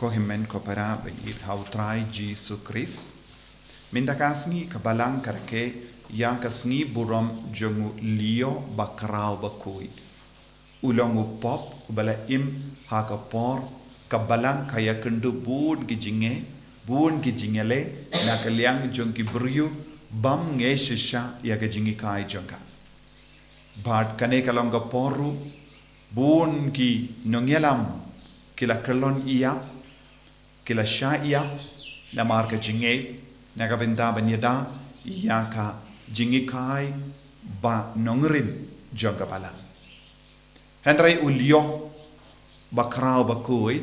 himen ko para bayit hautrai Jesu Christ. Minda kasngi kabalang karke yang kasngi buram jongu lio bakrau bakui. Ulang upop ubala im hakapor kabalang kaya kendu bun gijingele na kaliang jong ki briyu bam nge shisha ya gijingi kai jonga. Bad kane kalonga poru bun ki nongyelam kila kelon iya kila sha iya na marka jinge na kabenda banyada iya ka jingi kai ba nongrim jonga bala Henry ulio bakrao bakui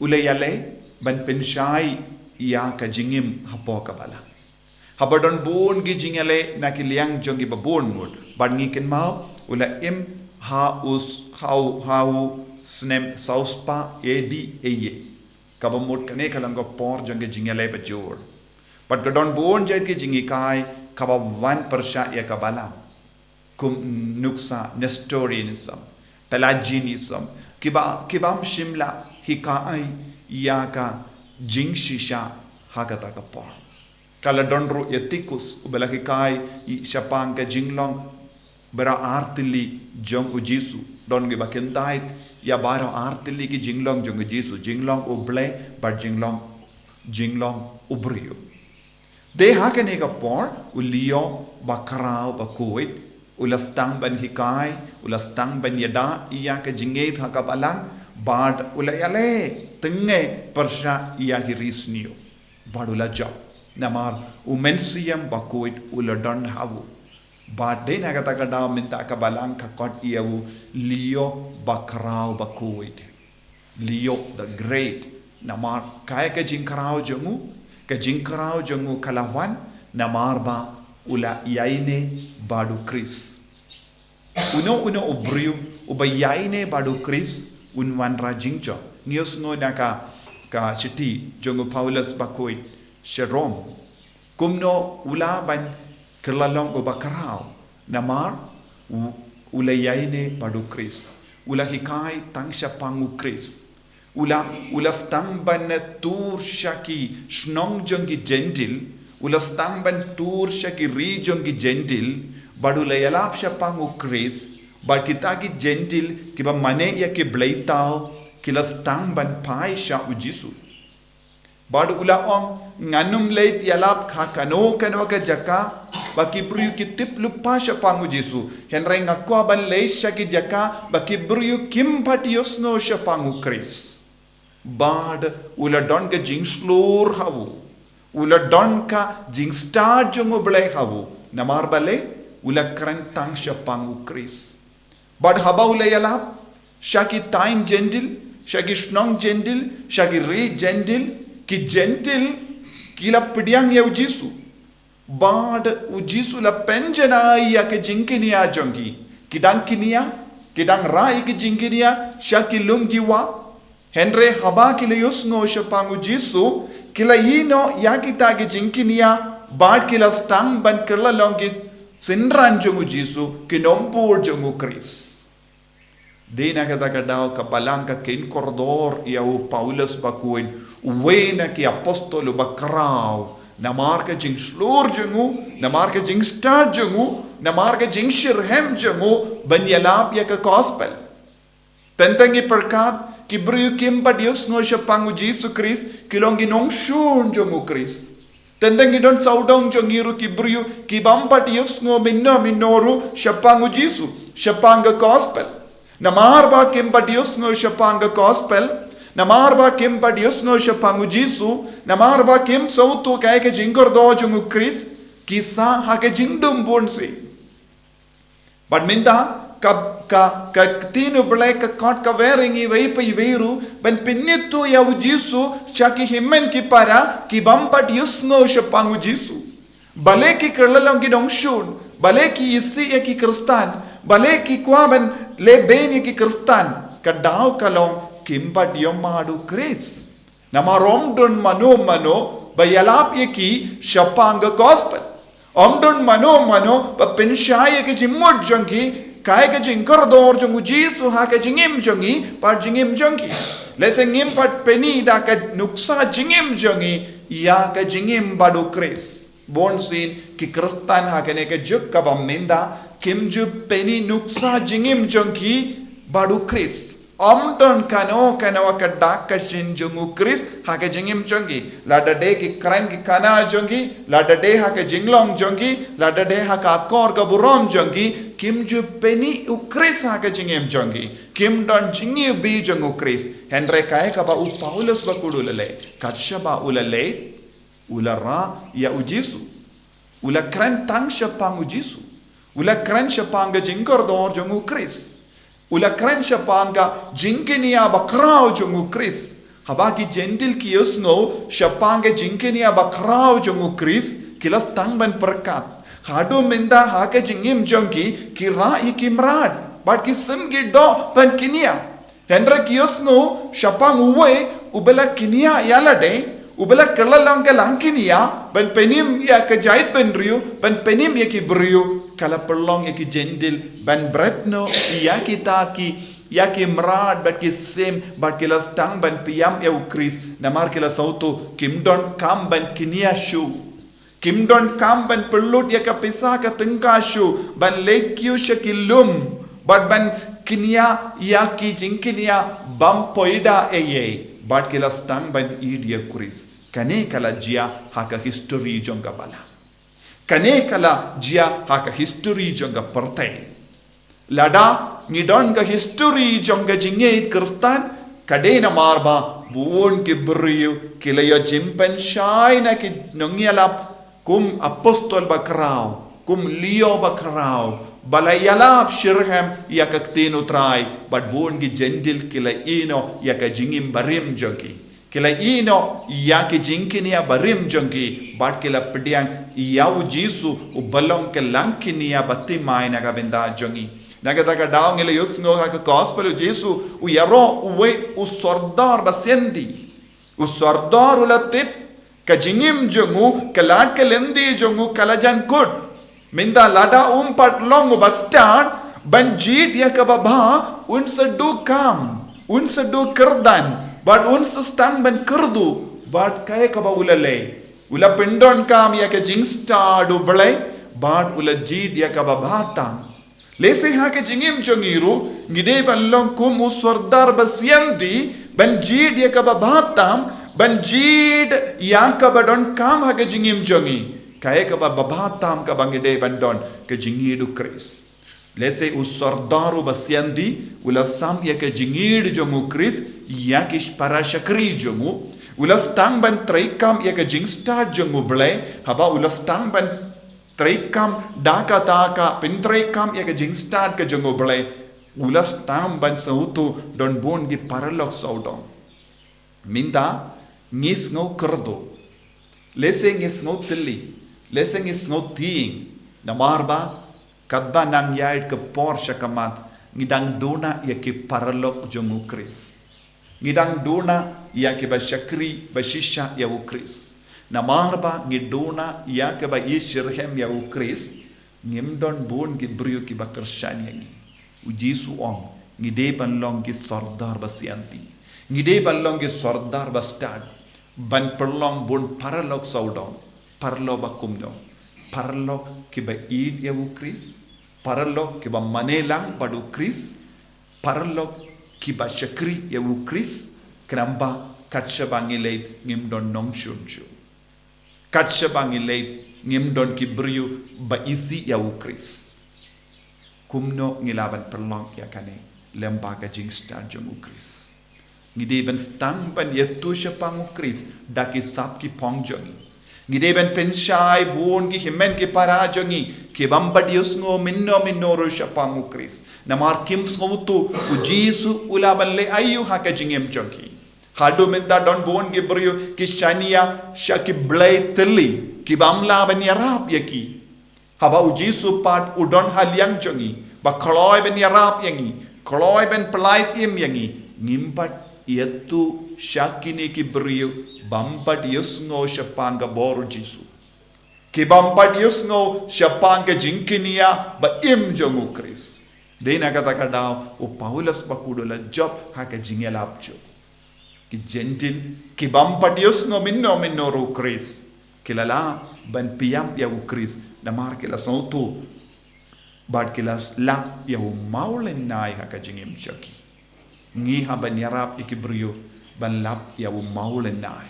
ulayale ban penshai iya ka jingim hapo ka bala habadon bun gi jingale na kiliang jongi babun mud bangi ken mau ula im ha us how snem sauspa edi eye kabamut kane kalango por jonge jingale bajur but gadon bon jait ke jingi kai kaba 1% ya kabala kum nuksa nestorianism pelagianism kibam shimla hikai ya ka jing shisha hagata ka por kala donru etikus ubela hikai shapang ka jinglong bara artili jong ujisu don gi bakentait ya bara artili ki jinglong jong ujisu jinglong uble bar jinglong ubrio de hakene ka por ulio bakrao bakuit ulastang ban hikai ulastang ban yada iya ka jinget hakabalang bad ulayale tenge persha iya ki risnio badula job namar umensiam bakuit uladon havu Bade na kata daw minta kabalang kakot iyawu Leo bakrao bakuid. Leo the great. Namar kaya ka jingkarao jongu kalawan namar ba ula yaine badu Chris. Uno ubriu uba yaine badu Chris unwan rajingjo. Nios no na ka chiti jongu Paulus bakuid. Sharom. Kumno ula ban Kerlalong o bakarao namar ulayaine padu Chris ula hikai tangsha pangu Chris ula stamban tur shaki snong jongi gentil ula stamban tur shaki ri jongi gentil badu layalap sha pangu Chris bad kitagi gentil kiba mane ya ki blaitao kila stamban pai sha ujisu badu ula nganum leit yalap kano ka jaka baki briu ki tip lupa sha pangu Jesu henry ngakwa ban leisha ki jaka baki briu kim patios no sha pangu Chris bad ula don ka jing slur hawu ula don ka jing star jongo blai hawu namar bale ula krantang sha pangu Chris bad haba ula yalap shaki time gentil shaki snong gentil shaki re gentil ki gentil kila pidiang ya Jesu Bad ujisu la penjana ya ke jinkinia jongi kidang rai ke jinkinia shaki lumgiwa henry haba kile yusno shapangu jisu kila yino ya kita ke jinkinia bad kila stang ban kila longi sinran jongu jisu kinompur jongu Chris dina kata kadao kapalangka kin koridor ya Paulus bakuin uwena ki apostolo bakrao namar ka jing slur jongu namar ka jing star jongu namar ka jing shirhem jongu banyalap ya ka gospel tentangi perkat ki briu kim pa Dios no sha pangu Jesu Christ kilongi nong shun jongu Christ tentangi don saudong jongiru ki briu ki bampa Dios no minoru sha pangu Jesu sha panga gospel namar ba kim pa Dios no sha panga gospel namar ba kim pa Dios no sha pangu Jesu namar ba kim sautu kaya ke jingkor do jongu Chris kisa ha ke jingdum bon se but minda ka tinu blai ka kot ka weringi wei pa iveru ben pinnitu ya Jesu shaki himmen ki para ki bampa Dios no sha pangu Jesu bale ki kerlalong ki dong shun bale ki isi e ki kristan bale ki kwaben le beni ki kristan ka daw kalong kimba diomadu Chris namarom don mano bayalap yeki shapanga gospel omdon mano ba penshaya ke jimod jongi kai ka jing kordor jong Jesu ha ka jingim jongi par jingim jongi lese ngim pat peni da ka nuksa jingim jongi ya ka jingim badu Kris bon sin ki Kristan ha ka ne ka juk ka bamminda kim ju peni nuksa jingim jongi badu Kris Omdon kano ka dak ka shin jongu Kris ha ka jingim jongi lada de ki kran ki kana jongi lada de ha ka jinglong jongi lada de ha ka kor ka burom jongi kim ju peni u Kris ha ka jingim jongi kim don jingi bi jongu Kris henre kai ka ba u Paulus ba kudulale katsha ba ulale ulara ya ujisu ula kran tang shapang ujisu ula kran shapang ga jingkor dor jongu Kris ula kran shapanga jinkenia bakrao jongu Kris habaki gentil kiosno shapanga jinkenia bakrao jongu Kris kilas tang ban perkat hadu menda hake jingim jongi kira ikimrad but kisim gido ban kinia hendra kiosno shapang uwe ubela kinia yalade ubela kerlalang ke langkinia ban penim ya ke jait ben riu ban penim ya ki brio kala perlong ya ki jendil ban bretno ya kita ki ya ki mrad bat ki sem bat ki lastang ban piam ya Kris namar ki la sauto kimdon kam ban kinia shu kimdon kam ban perlut ya ka pisa ka tengka shu ban lekyu shakilum bat ban kinia ya ki jinkinia bam poida eye bat ki lastang ban id ya Kris kane kala jia haka history jonga bala kane kala jia haka history jonga partai lada ngidon ka history jonga jinge Kristan kadena marba buon ki brio kilayo jimpen shaina ki nongyalap kum apostol bakrao kum leo bakrao balayalap shirham yakaktino trai but buon ki jendil kila ino yakajingim barim jongi kila ino yaki jinkinia barim jongi bat kila pediang yau Jesu ubalong ke langkinia bati mai naga benda jongi naga daga daong ile yusngo ha gospel Jesu u yaro uwe u sordar basendi u sordar ulatit ka jingim jongu kalat kalendi jongu kalajan kut minda lada pat long bastard banjid yakababa unsa do kam unsa do kerdan but unsa stang ban kerdu but kay kaba ulale ula pendon kam ya ke jingsta do blai but ula jid yakababa tang lese ha ke jingim jongiru ngide ballong kum usordar basyandi banjid yakababa tam banjid yakabadon kam ha ke jingim jongi kay kaba babatam ka bangide bandon ke jingidu Kris lese usordaru basyandi ula sam ya ke jingid jongu Kris ya kish para shakri jongu ula stang ban traikam ya ke jingsta jongu ble haba ula stang ban traikam daka taka pintraikam ya ke jingsta ke jongu ble ula stang ban sautu don bon gi paralok saudong minda ngis ngau kerdo lese ngis ngau tili leseng is no ting na marba kadba nang yaid ke Porsche kamat ngidang dona ya ki paralok jongu Kris ngidang dona ya ki ba shakri ba shisha ya u Kris na marba ngidona ya ke ba yishirhem ya u Kris ngimdon bon ki brio ki ba kershan yangi u Jesu ong ngide ban long ki sordar ba sianti ngide ban long ki sordar ba stad ban perlong bon paralok saudong parlo bakumno parlo kiba id ya Kris parlo kiba manelang padu Kris parlo kiba shakri ya Kris kramba katsha bangilait ngimdon nong shunchu katsha bangilait ngimdon kibriu ba isi ya Kris kumno ngilaban perlong ya kane lembaga jingstar jong Kris ngide ben stang ban yetu shapang Kris daki sap ki pongjongi ngide ben penshai buon ki himen ki parajongi ki bambadius ngo minno ro shapang Kris namar kim sngoutu u Jesu ulaban le ayu haka jingem jongi hadu menda don buon ki brio ki shania shaki blay tli ki bamla ban yarap yaki haba u Jesu pat udon halyang jongi ba khloy ben yarap yangi khloy ben plait im yangi ngimpat yetu shakini ki brio bampat yusngo shapanga boru Jesu ki bampat yusngo shapanga jinkinia ba im jongu Kris Dena kata kadau o Paulus bakudo la job haka jingelapcho. Ki gentil ki bampadios no minno ro Chris. Kilala ban piam ya u Chris na mar kila sautu. Bad kila lap ya u maulen nai haka jingim shaki. Ngi ha ban yarap ikibrio ban lap ya u maulen nai.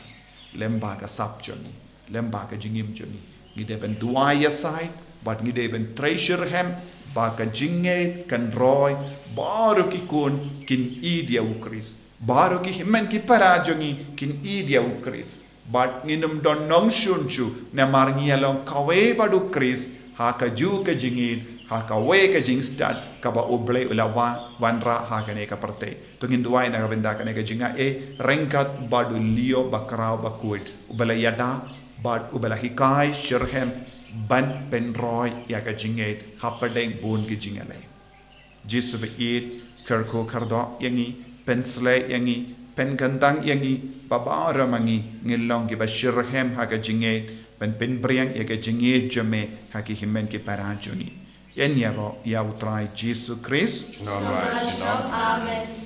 Lemba ka sapchoni. Lemba ka jingim choni. Ngide ben duaya side but ngide ben treasure hem baka jinge kan roy baru ki kun kin idia u Chris. Baru ki himen ki parajongi kin idia u Chris. But nginum don nong shunchu na marngi along kawe badu Chris haka ju ka jingin haka we ka jingstad kaba oble ula wanra haka ne ka parte to nginduai na benda ka ne ka jinga rengkat badu lio bakrao bakuit ubala yada bad ubala hikai shirhem ban pen roy ya ka jinget hapadeng bon ki jingale jisu be it kerko kardo yangi pensle yangi pen gandang yangi babara mangi ngilong ki bashirhem ha ka jinget pen briang ya ka jinget jame ha ki himen ki parajuni yen yaro ya utrai jisu Christ Amen.